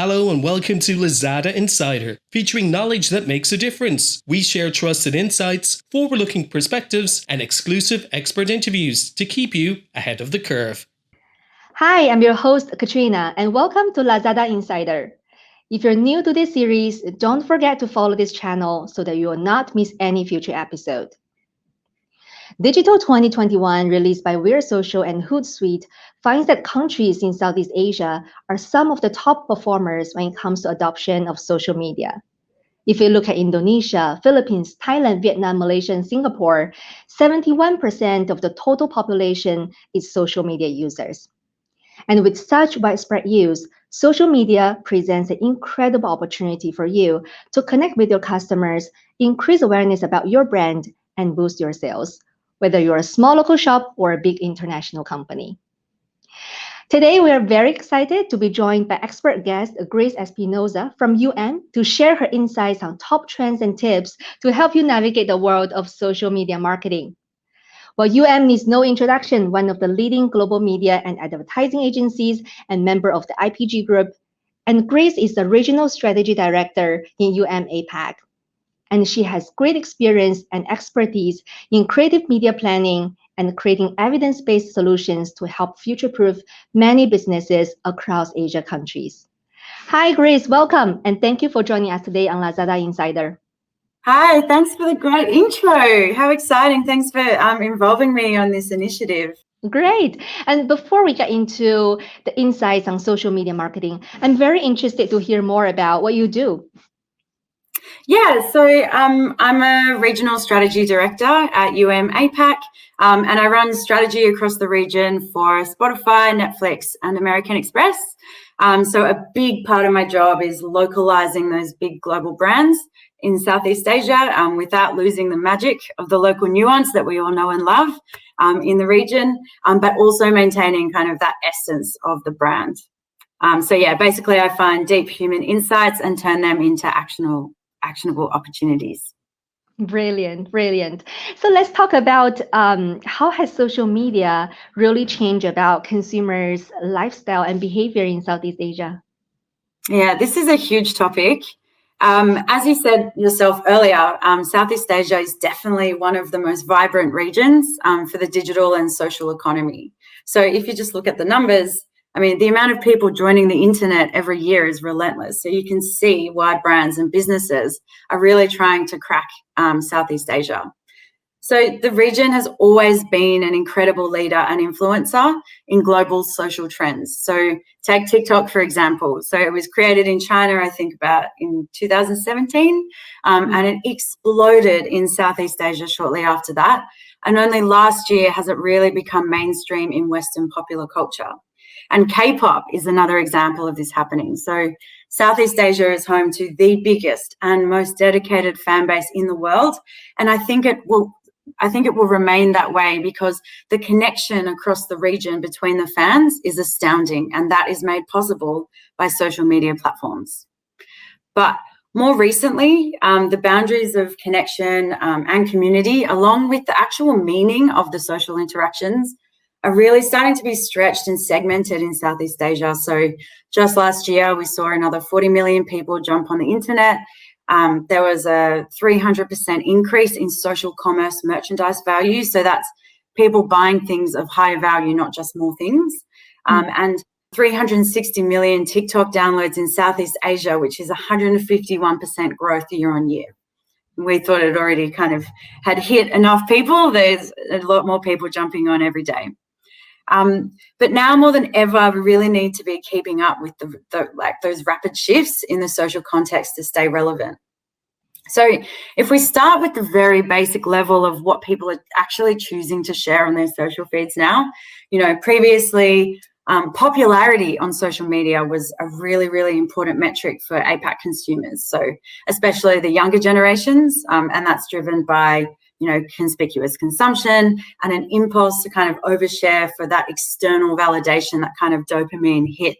Hello and welcome to Lazada Insider, featuring knowledge that makes a difference. We share trusted insights, forward-looking perspectives, and exclusive expert interviews to keep you ahead of the curve. Hi, I'm your host, Katrina, and welcome to Lazada Insider. If you're new to this series, don't forget to follow this channel so that you will not miss any future episode. Digital 2021, released by Weir Social and Hootsuite, finds that countries in Southeast Asia are some of the top performers when it comes to adoption of social media. If you look at Indonesia, Philippines, Thailand, Vietnam, Malaysia, and Singapore, 71% of the total population is social media users. And with such widespread use, social media presents an incredible opportunity for you to connect with your customers, increase awareness about your brand, and boost your sales, whether you're a small local shop or a big international company. Today, we are very excited to be joined by expert guest Grace Espinoza from to share her insights on top trends and tips to help you navigate the world of social media marketing. Well, needs no introduction, one of the leading global media and advertising agencies and member of the IPG Group. And Grace is the Regional Strategy Director in APAC. And she has great experience and expertise in creative media planning and creating evidence-based solutions to help future-proof many businesses across Asia countries. Hi, Grace, welcome, and thank you for joining us today on Lazada Insider. Hi, thanks for the great intro. How exciting. Thanks for involving me on this initiative. Great. And before we get into the insights on social media marketing, I'm very interested to hear more about what you do. Yeah, so I'm a regional strategy director at APAC, and I run strategy across the region for Spotify, Netflix, and American Express. So a big part of my job is localizing those big global brands in Southeast Asia without losing the magic of the local nuance that we all know and love in the region, but also maintaining kind of that essence of the brand. So yeah, basically I find deep human insights and turn them into actionable opportunities. Brilliant, brilliant. So let's talk about how has social media really changed about consumers' lifestyle and behavior in Southeast Asia? Yeah, this is a huge topic. As you said yourself earlier, Southeast Asia is definitely one of the most vibrant regions for the digital and social economy. So if you just look at the numbers, I mean, the amount of people joining the internet every year is relentless. So you can see why brands and businesses are really trying to crack Southeast Asia. So the region has always been an incredible leader and influencer in global social trends. So take TikTok, for example. So it was created in China, I think about in 2017, and it exploded in Southeast Asia shortly after that. And only last year has it really become mainstream in Western popular culture. And K-pop is another example of this happening. So Southeast Asia is home to the biggest and most dedicated fan base in the world. And I think it will remain that way because the connection across the region between the fans is astounding, and that is made possible by social media platforms. But more recently, the boundaries of connection and community, along with the actual meaning of the social interactions, are really starting to be stretched and segmented in Southeast Asia. So just last year, we saw another 40 million people jump on the internet. There was a 300% increase in social commerce merchandise value. So that's people buying things of higher value, not just more things. And 360 million TikTok downloads in Southeast Asia, which is 151% growth year on year. We thought it already kind of had hit enough people. There's a lot more people jumping on every day. But now more than ever, we really need to be keeping up with those rapid shifts in the social context to stay relevant. So if we start with the very basic level of what people are actually choosing to share on their social feeds now, previously popularity on social media was a really, really important metric for APAC consumers. So especially the younger generations, and that's driven by conspicuous consumption and an impulse to kind of overshare for that external validation, that kind of dopamine hit.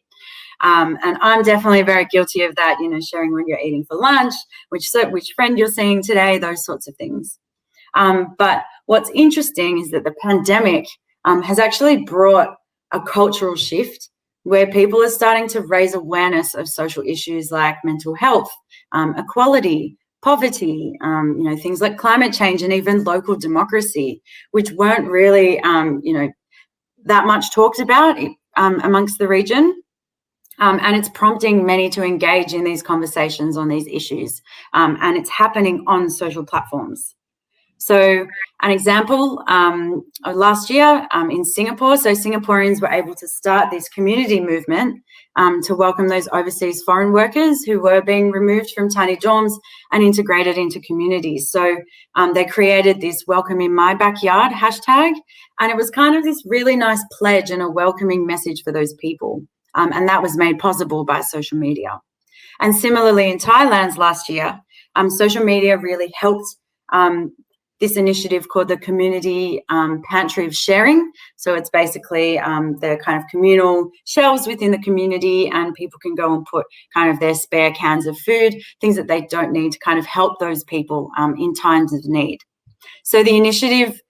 And I'm definitely very guilty of that, sharing when you're eating for lunch, which friend you're seeing today, those sorts of things. But what's interesting is that the pandemic has actually brought a cultural shift where people are starting to raise awareness of social issues like mental health, equality, poverty, things like climate change and even local democracy, which weren't really, that much talked about amongst the region. And it's prompting many to engage in these conversations on these issues. And it's happening on social platforms. So an example, last year in Singapore, so Singaporeans were able to start this community movement to welcome those overseas foreign workers who were being removed from tiny dorms and integrated into communities. So they created this welcome in my backyard hashtag, and it was kind of this really nice pledge and a welcoming message for those people. And that was made possible by social media. And similarly in Thailand's last year, social media really helped this initiative called the Community Pantry of Sharing. So it's basically the kind of communal shelves within the community, and people can go and put kind of their spare cans of food, things that they don't need, to kind of help those people in times of need. So the initiative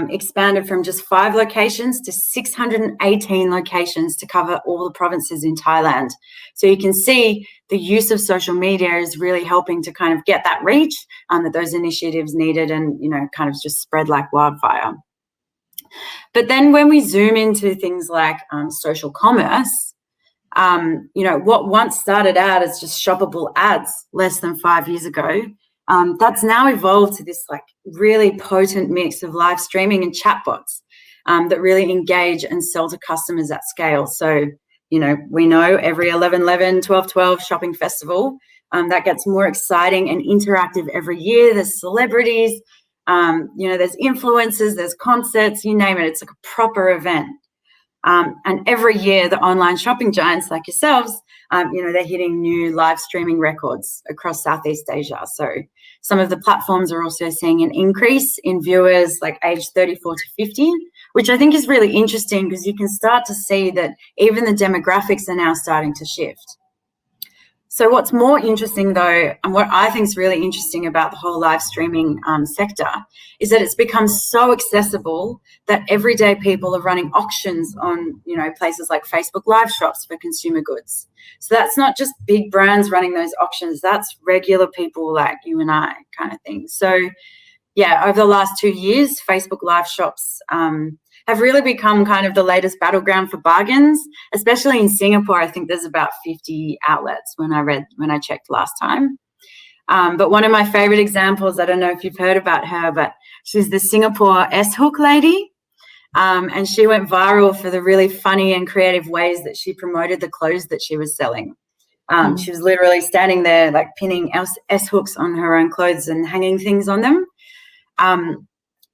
expanded from just 5 locations to 618 locations to cover all the provinces in Thailand. So you can see the use of social media is really helping to kind of get that reach that those initiatives needed, and, kind of just spread like wildfire. But then when we zoom into things like social commerce, what once started out as just shoppable ads less than 5 years ago, that's now evolved to this like really potent mix of live streaming and chatbots that really engage and sell to customers at scale. So, we know every 11/11, 12/12 shopping festival, that gets more exciting and interactive every year. There's celebrities, there's influencers, there's concerts, you name it. It's like a proper event. And every year, the online shopping giants like yourselves, they're hitting new live streaming records across Southeast Asia. So some of the platforms are also seeing an increase in viewers like aged 34 to 50, which I think is really interesting because you can start to see that even the demographics are now starting to shift. So what's more interesting though, and what I think is really interesting about the whole live streaming sector, is that it's become so accessible that everyday people are running auctions on, places like Facebook Live shops for consumer goods. So that's not just big brands running those auctions, that's regular people like you and I kind of thing. So yeah, over the last 2 years, Facebook Live shops have really become kind of the latest battleground for bargains, especially in Singapore. I think there's about 50 outlets when I checked last time. But one of my favorite examples, I don't know if you've heard about her, but she's the Singapore S-Hook lady. And she went viral for the really funny and creative ways that she promoted the clothes that she was selling. She was literally standing there like pinning S-hooks on her own clothes and hanging things on them.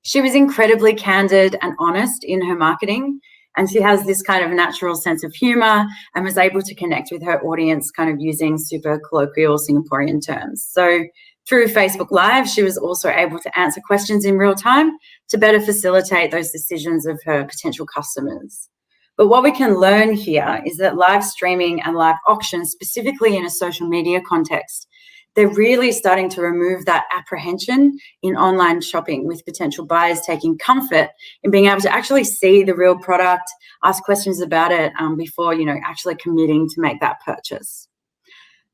She was incredibly candid and honest in her marketing, and she has this kind of natural sense of humour and was able to connect with her audience kind of using super colloquial Singaporean terms. So through Facebook Live, she was also able to answer questions in real time to better facilitate those decisions of her potential customers. But what we can learn here is that live streaming and live auctions, specifically in a social media context, they're really starting to remove that apprehension in online shopping, with potential buyers taking comfort in being able to actually see the real product, ask questions about it before, actually committing to make that purchase.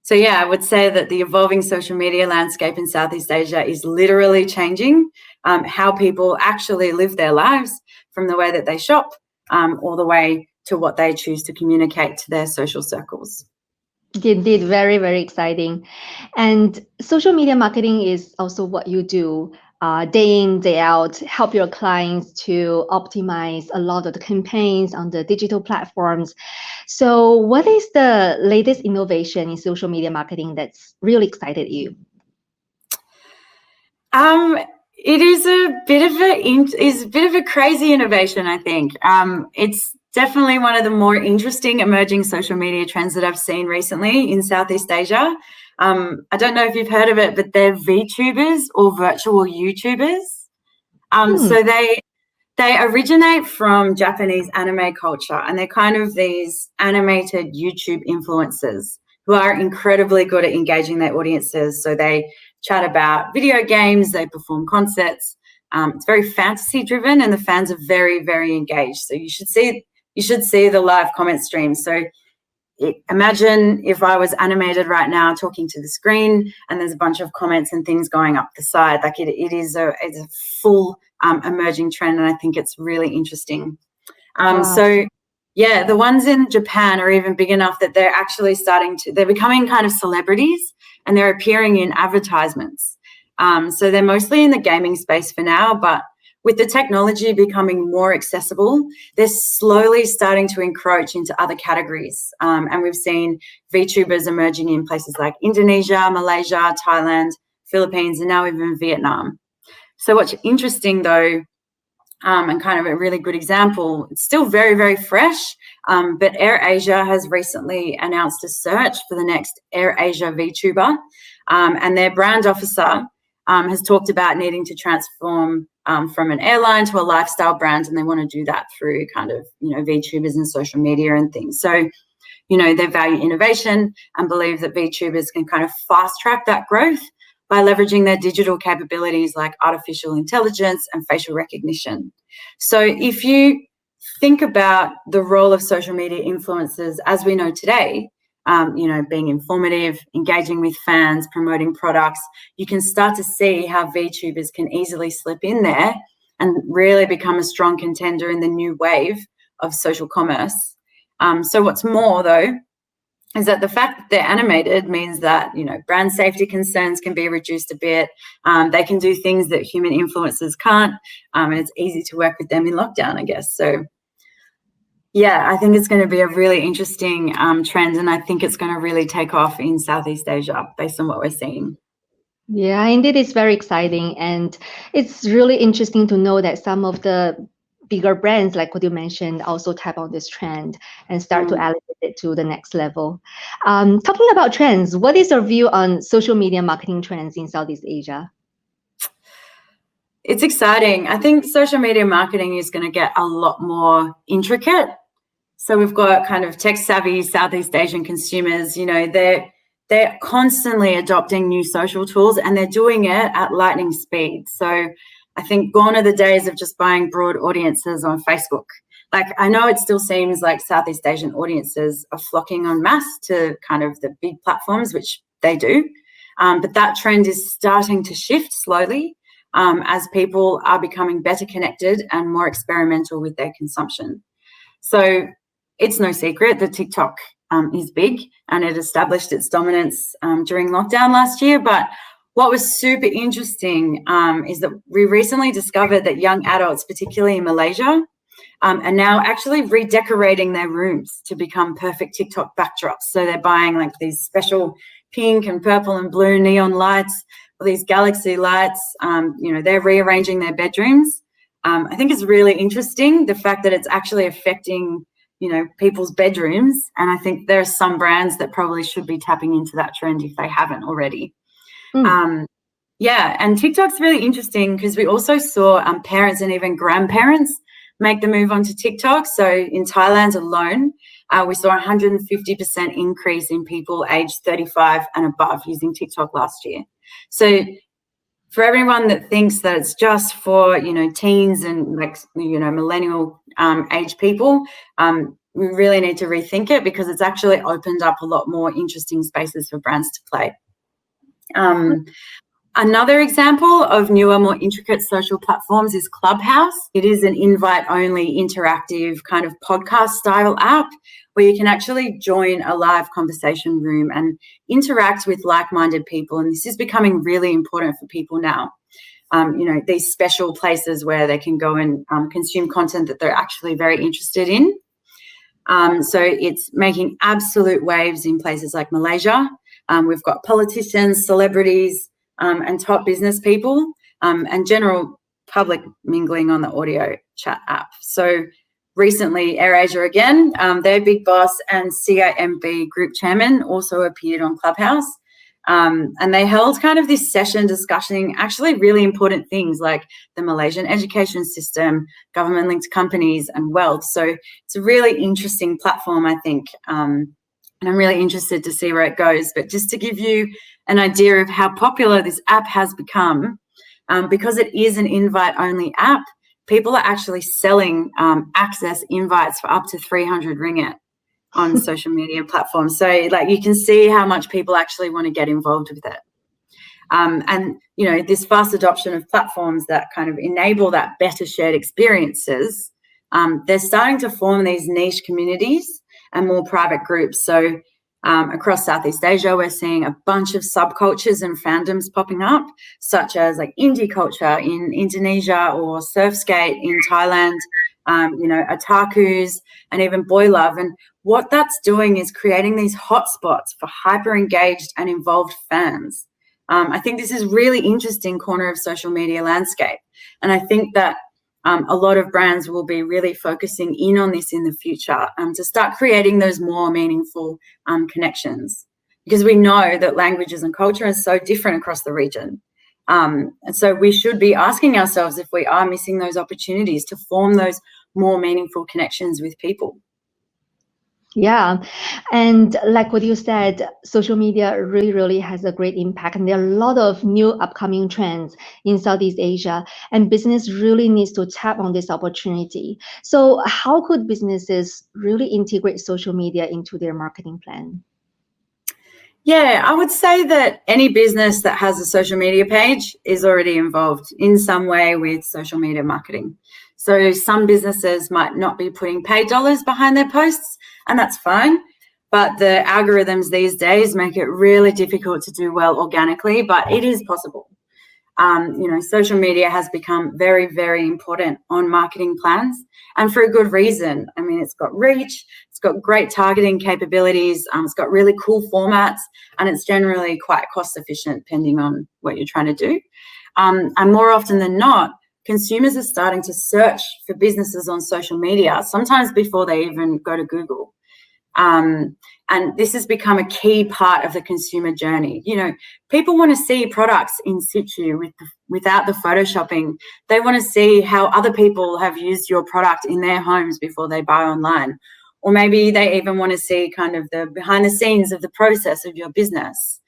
So yeah, I would say that the evolving social media landscape in Southeast Asia is literally changing how people actually live their lives, from the way that they shop all the way to what they choose to communicate to their social circles. Indeed, very, very exciting. And social media marketing is also what you do day in, day out, help your clients to optimize a lot of the campaigns on the digital platforms. So what is the latest innovation in social media marketing that's really excited you? It is a bit of a crazy innovation, I think. It's definitely one of the more interesting emerging social media trends that I've seen recently in Southeast Asia. I don't know if you've heard of it, but they're VTubers or virtual YouTubers. So they originate from Japanese anime culture, and they're kind of these animated YouTube influencers who are incredibly good at engaging their audiences. So they chat about video games, they perform concerts. It's very fantasy driven, and the fans are very, very engaged. So you should see you should see the live comment stream. So imagine if I was animated right now talking to the screen and there's a bunch of comments and things going up the side. Like it's a full emerging trend, and I think it's really interesting. Wow. So yeah, the ones in Japan are even big enough that they're actually they're becoming kind of celebrities, and they're appearing in advertisements. So they're mostly in the gaming space for now, but with the technology becoming more accessible, they're slowly starting to encroach into other categories. And we've seen VTubers emerging in places like Indonesia, Malaysia, Thailand, Philippines, and now even Vietnam. So what's interesting though, and kind of a really good example, it's still very, very fresh, but AirAsia has recently announced a search for the next AirAsia VTuber, and their brand officer has talked about needing to transform from an airline to a lifestyle brand, and they want to do that through kind of, VTubers and social media and things. So, they value innovation and believe that VTubers can kind of fast track that growth by leveraging their digital capabilities like artificial intelligence and facial recognition. So if you think about the role of social media influencers as we know today, being informative, engaging with fans, promoting products, you can start to see how VTubers can easily slip in there and really become a strong contender in the new wave of social commerce. So what's more, though, is that the fact that they're animated means that, brand safety concerns can be reduced a bit. They can do things that human influencers can't, and it's easy to work with them in lockdown, I guess. So yeah, I think it's going to be a really interesting trend, and I think it's going to really take off in Southeast Asia based on what we're seeing. Yeah, indeed, it's very exciting. And it's really interesting to know that some of the bigger brands, like what you mentioned, also tap on this trend and start to elevate it to the next level. Talking about trends, what is your view on social media marketing trends in Southeast Asia? It's exciting. I think social media marketing is going to get a lot more intricate. So we've got kind of tech-savvy Southeast Asian consumers, they're constantly adopting new social tools, and they're doing it at lightning speed. So I think gone are the days of just buying broad audiences on Facebook. Like, I know it still seems like Southeast Asian audiences are flocking en masse to kind of the big platforms, which they do. But that trend is starting to shift slowly as people are becoming better connected and more experimental with their consumption. So it's no secret that TikTok is big, and it established its dominance during lockdown last year. But what was super interesting is that we recently discovered that young adults, particularly in Malaysia, are now actually redecorating their rooms to become perfect TikTok backdrops. So they're buying like these special pink and purple and blue neon lights, or these galaxy lights. They're rearranging their bedrooms. I think it's really interesting, the fact that it's actually affecting people's bedrooms. And I think there are some brands that probably should be tapping into that trend if they haven't already. And TikTok's really interesting because we also saw parents and even grandparents make the move onto TikTok. So in Thailand alone, we saw a 150% increase in people aged 35 and above using TikTok last year. So for everyone that thinks that it's just for, teens and millennial age people, we really need to rethink it, because it's actually opened up a lot more interesting spaces for brands to play. Another example of newer, more intricate social platforms is Clubhouse. It is an invite-only interactive kind of podcast-style app where you can actually join a live conversation room and interact with like-minded people. And this is becoming really important for people now. These special places where they can go and consume content that they're actually very interested in. So it's making absolute waves in places like Malaysia. We've got politicians, celebrities, and top business people, and general public mingling on the audio chat app. So recently, AirAsia again, their big boss and CIMB group chairman also appeared on Clubhouse. And they held kind of this session discussing actually really important things like the Malaysian education system, government-linked companies, and wealth. So it's a really interesting platform, I think. And I'm really interested to see where it goes. But just to give you an idea of how popular this app has become, because it is an invite-only app, people are actually selling access invites for up to 300 ringgit on social media platforms. So like you can see how much people actually want to get involved with it. And, you know, this fast adoption of platforms that kind of enable that better shared experiences, they're starting to form these niche communities and more private groups. So across Southeast Asia, we're seeing a bunch of subcultures and fandoms popping up, such as like indie culture in Indonesia or surf skate in Thailand, you know, otakus and even boy love. And what that's doing is creating these hotspots for hyper engaged and involved fans. I think this is really interesting corner of social media landscape. And I think that a lot of brands will be really focusing in on this in the future to start creating those more meaningful connections, because we know that languages and culture are so different across the region. And so we should be asking ourselves if we are missing those opportunities to form those more meaningful connections with people. Yeah. And like what you said, social media really has a great impact. And there are a lot of new upcoming trends in Southeast Asia, and business really needs to tap on this opportunity. So how could businesses really integrate social media into their marketing plan? Yeah, I would say that any business that has a social media page is already involved in some way with social media marketing. So some businesses might not be putting paid dollars behind their posts, and that's fine. But the algorithms these days make it really difficult to do well organically, but it is possible. You know, social media has become very, very important on marketing plans, and for a good reason. I mean, it's got reach, it's got great targeting capabilities, it's got really cool formats, and it's generally quite cost efficient depending on what you're trying to do. And more often than not, consumers are starting to search for businesses on social media, sometimes before they even go to Google. And this has become a key part of the consumer journey. You know, people want to see products in situ without the photoshopping. They want to see how other people have used your product in their homes before they buy online. Or maybe they even want to see kind of the behind the scenes of the process of your business.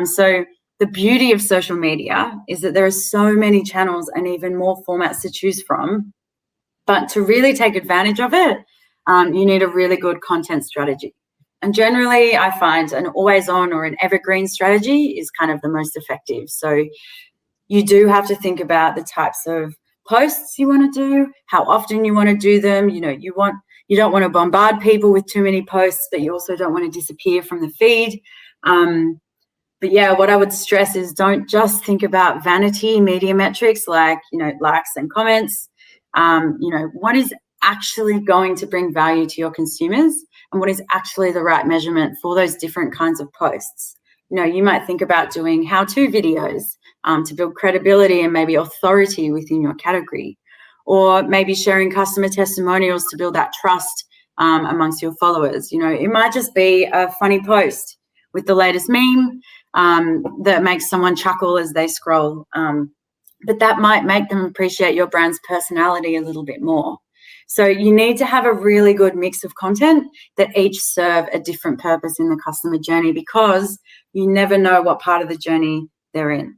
So the beauty of social media is that there are so many channels and even more formats to choose from. But to really take advantage of it, you need a really good content strategy. And generally, I find an always-on or an evergreen strategy is kind of the most effective. So you do have to think about the types of posts you want to do, how often you want to do them. You know, you don't want to bombard people with too many posts, but you also don't want to disappear from the feed. But yeah, what I would stress is don't just think about vanity media metrics like, you know, likes and comments. You know, what is actually going to bring value to your consumers and what is actually the right measurement for those different kinds of posts. You know, you might think about doing how-to videos to build credibility and maybe authority within your category, or maybe sharing customer testimonials to build that trust amongst your followers. You know, it might just be a funny post with the latest meme that makes someone chuckle as they scroll. But that might make them appreciate your brand's personality a little bit more. So you need to have a really good mix of content that each serve a different purpose in the customer journey, because you never know what part of the journey they're in.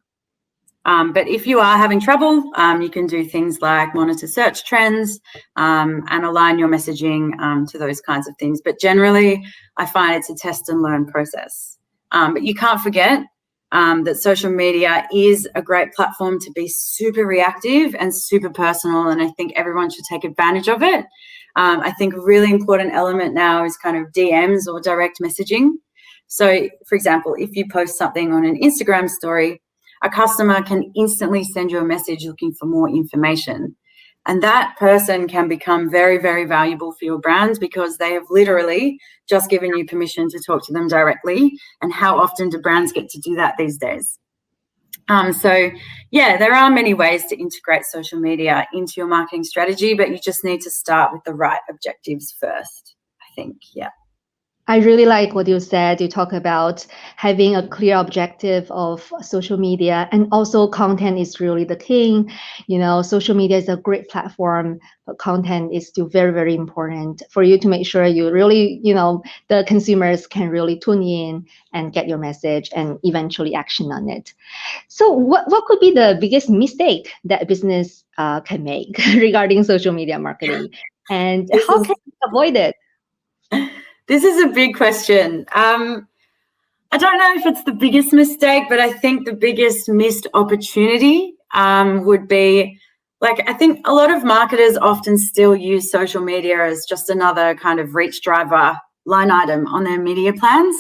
But if you are having trouble, you can do things like monitor search trends and align your messaging to those kinds of things. But generally, I find it's a test and learn process. But you can't forget that social media is a great platform to be super reactive and super personal, and I think everyone should take advantage of it. I think a really important element now is kind of DMs or direct messaging. So, for example, if you post something on an Instagram story, a customer can instantly send you a message looking for more information. And that person can become very, very valuable for your brand because they have literally just given you permission to talk to them directly. And how often do brands get to do that these days? So, yeah, there are many ways to integrate social media into your marketing strategy, but you just need to start with the right objectives first, I think. Yeah. I really like what you said. You talk about having a clear objective of social media, and also content is really the king. Social media is a great platform, but content is still very, very important for you to make sure you really, the consumers can really tune in and get your message and eventually action on it. So what could be the biggest mistake that a business can make regarding social media marketing, and This how is can you avoid it? this is a big question. I don't know if it's the biggest mistake, but I think the biggest missed opportunity would be, I think a lot of marketers often still use social media as just another kind of reach driver line item on their media plans.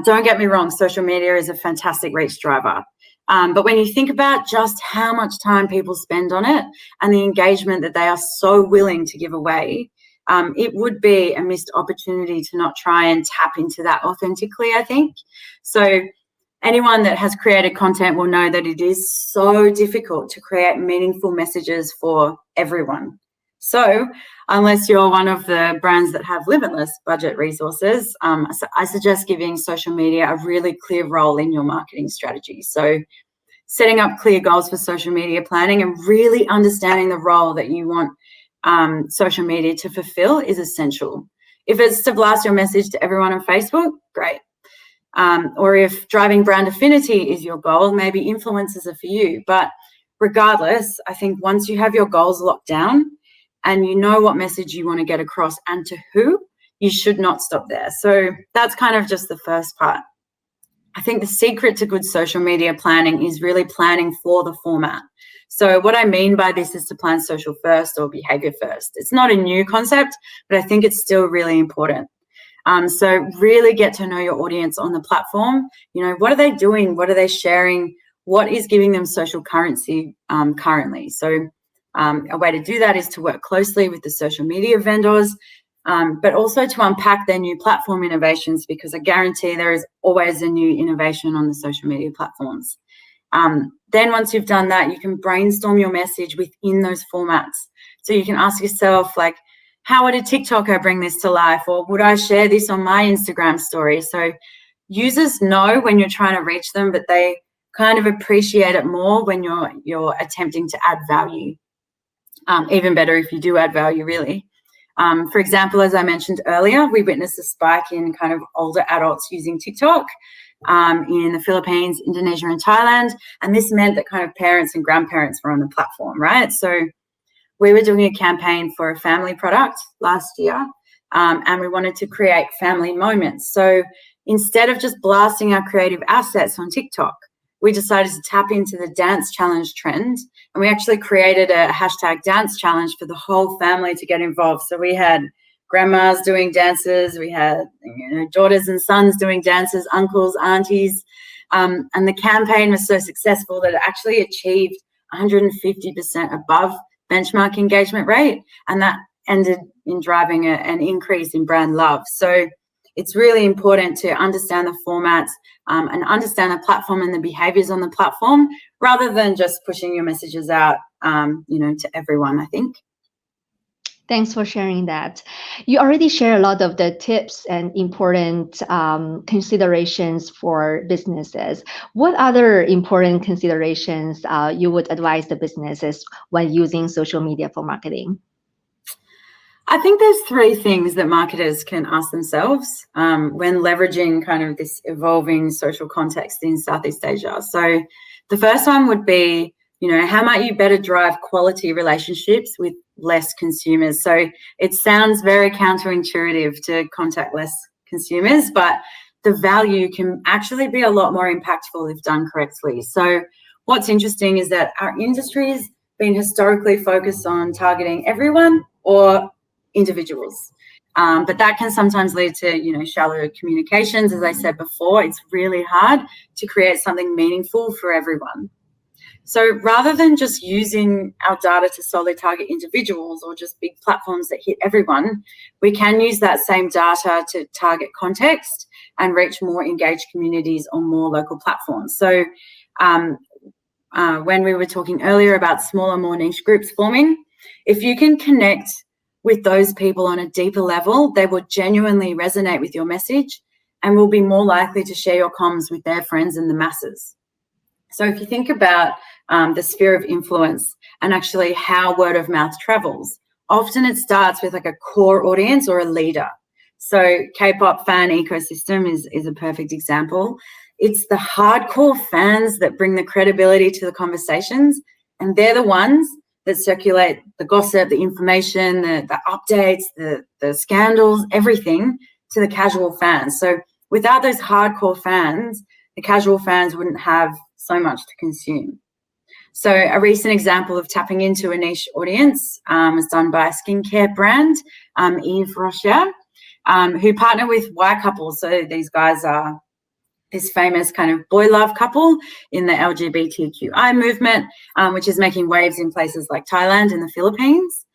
Don't get me wrong, social media is a fantastic reach driver. But when you think about just how much time people spend on it and the engagement that they are so willing to give away, it would be a missed opportunity to not try and tap into that authentically, I think. So anyone that has created content will know that it is so difficult to create meaningful messages for everyone. So unless you're one of the brands that have limitless budget resources, I suggest giving social media a really clear role in your marketing strategy. So setting up clear goals for social media planning and really understanding the role that you want social media to fulfill is essential. If it's to blast your message to everyone on Facebook, great. Or if driving brand affinity is your goal, maybe influencers are for you. But regardless, I think once you have your goals locked down and you know what message you want to get across and to who, you should not stop there. So that's kind of just the first part. I think the secret to good social media planning is really planning for the format. So what I mean by this is to plan social first or behavior first. It's not a new concept, but I think it's still really important. So really get to know your audience on the platform. What are they doing? What are they sharing? What is giving them social currency currently? So a way to do that is to work closely with the social media vendors, but also to unpack their new platform innovations, because I guarantee there is always a new innovation on the social media platforms. Then once you've done that, you can brainstorm your message within those formats. So you can ask yourself, how would a TikToker bring this to life? Or would I share this on my Instagram story? So users know when you're trying to reach them, but they kind of appreciate it more when you're attempting to add value. Even better if you do add value, really. For example, as I mentioned earlier, we witnessed a spike in kind of older adults using TikTok in the Philippines, Indonesia, and Thailand. And this meant that kind of parents and grandparents were on the platform, right? So we were doing a campaign for a family product last year, and we wanted to create family moments. So instead of just blasting our creative assets on TikTok, we decided to tap into the dance challenge trend, and we actually created a hashtag dance challenge for the whole family to get involved. So we had grandmas doing dances, we had daughters and sons doing dances, uncles, aunties, and the campaign was so successful that it actually achieved 150% above benchmark engagement rate, and that ended in driving an increase in brand love. So it's really important to understand the formats and understand the platform and the behaviors on the platform, rather than just pushing your messages out, to everyone, I think. Thanks for sharing that. You already share a lot of the tips and important considerations for businesses. What other important considerations you would advise the businesses when using social media for marketing? I think there's three things that marketers can ask themselves when leveraging kind of this evolving social context in Southeast Asia. So the first one would be, how might you better drive quality relationships with less consumers? So it sounds very counterintuitive to contact less consumers, but the value can actually be a lot more impactful if done correctly. So what's interesting is that our industry has been historically focused on targeting everyone or individuals. But that can sometimes lead to, shallow communications. As I said before, it's really hard to create something meaningful for everyone. So rather than just using our data to solely target individuals or just big platforms that hit everyone, we can use that same data to target context and reach more engaged communities on more local platforms. So when we were talking earlier about smaller, more niche groups forming, if you can connect with those people on a deeper level, they will genuinely resonate with your message and will be more likely to share your comms with their friends and the masses. So if you think about the sphere of influence and actually how word of mouth travels, often it starts with like a core audience or a leader. So K-pop fan ecosystem is a perfect example. It's the hardcore fans that bring the credibility to the conversations, and they're the ones that circulate the gossip, the information, the updates, the scandals, everything to the casual fans. So without those hardcore fans, the casual fans wouldn't have so much to consume. So a recent example of tapping into a niche audience was done by a skincare brand, Yves Rocher, who partner with Y couples. So these guys are this famous kind of boy love couple in the LGBTQI movement, which is making waves in places like Thailand and the Philippines.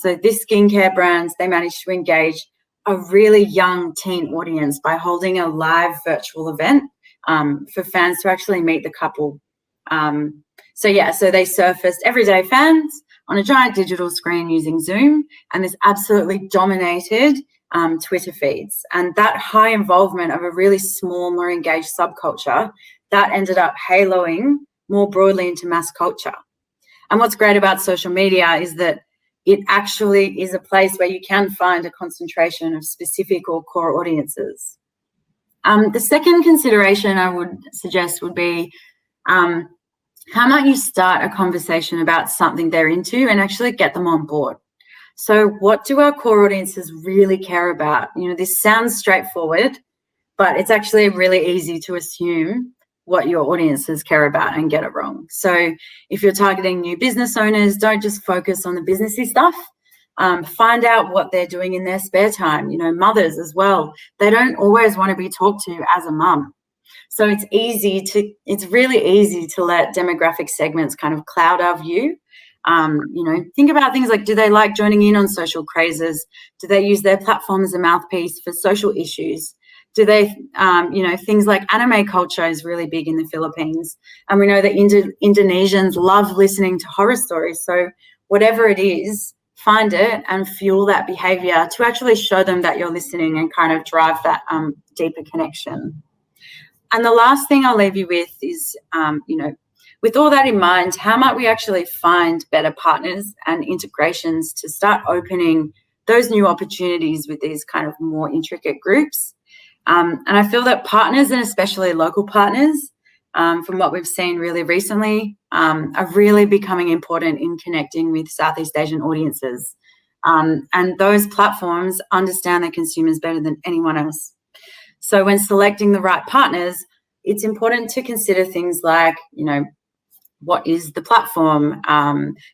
So this skincare brand, they managed to engage a really young teen audience by holding a live virtual event for fans to actually meet the couple. So they surfaced everyday fans on a giant digital screen using Zoom, and this absolutely dominated Twitter feeds. And that high involvement of a really small, more engaged subculture, that ended up haloing more broadly into mass culture. And what's great about social media is that it actually is a place where you can find a concentration of specific or core audiences. The second consideration I would suggest would be how might you start a conversation about something they're into and actually get them on board? So what do our core audiences really care about? This sounds straightforward, but it's actually really easy to assume what your audiences care about and get it wrong. So if you're targeting new business owners, don't just focus on the businessy stuff. Find out what they're doing in their spare time. Mothers as well. They don't always want to be talked to as a mum. So it's really easy to let demographic segments kind of cloud our view. Think about things like, do they like joining in on social crazes? Do they use their platform as a mouthpiece for social issues? Do they, things like anime culture is really big in the Philippines. And we know that Indonesians love listening to horror stories. So whatever it is, find it and fuel that behavior to actually show them that you're listening and kind of drive that deeper connection. And the last thing I'll leave you with is, with all that in mind, how might we actually find better partners and integrations to start opening those new opportunities with these kind of more intricate groups? And I feel that partners, and especially local partners, from what we've seen really recently, are really becoming important in connecting with Southeast Asian audiences. And those platforms understand their consumers better than anyone else. So when selecting the right partners, it's important to consider things like, what is the platform?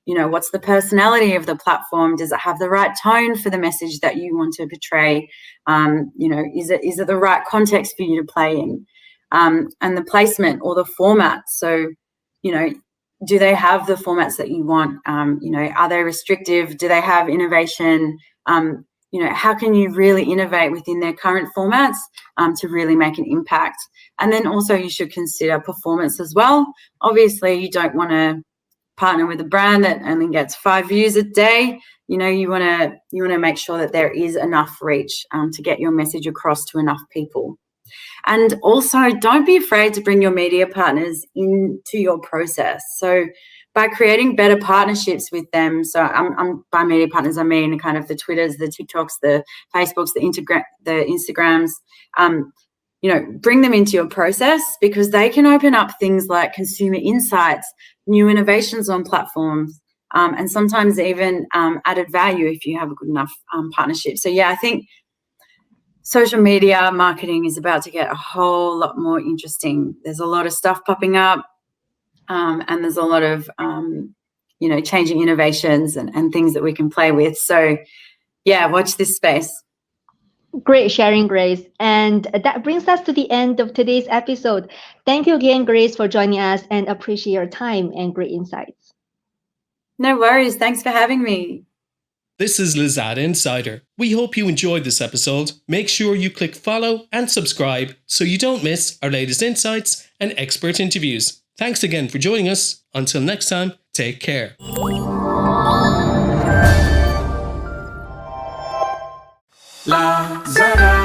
What's the personality of the platform? Does it have the right tone for the message that you want to portray? Is it the right context for you to play in? And the placement or the format. So, do they have the formats that you want? Are they restrictive? Do they have innovation? How can you really innovate within their current formats to really make an impact? And then also you should consider performance as well. Obviously, you don't want to partner with a brand that only gets 5 views a day. You want to make sure that there is enough reach to get your message across to enough people. And also, don't be afraid to bring your media partners into your process. So by creating better partnerships with them, so I'm by media partners, I mean kind of the Twitters, the TikToks, the Facebooks, the Instagrams, bring them into your process, because they can open up things like consumer insights, new innovations on platforms, and sometimes even added value if you have a good enough partnership. So yeah, I think social media marketing is about to get a whole lot more interesting. There's a lot of stuff popping up, and there's a lot of, changing innovations and things that we can play with. So, yeah, watch this space. Great sharing, Grace. And that brings us to the end of today's episode. Thank you again, Grace, for joining us, and appreciate your time and great insights. No worries. Thanks for having me. This is Lazada Insider. We hope you enjoyed this episode. Make sure you click follow and subscribe so you don't miss our latest insights and expert interviews. Thanks again for joining us. Until next time, take care. Lazada.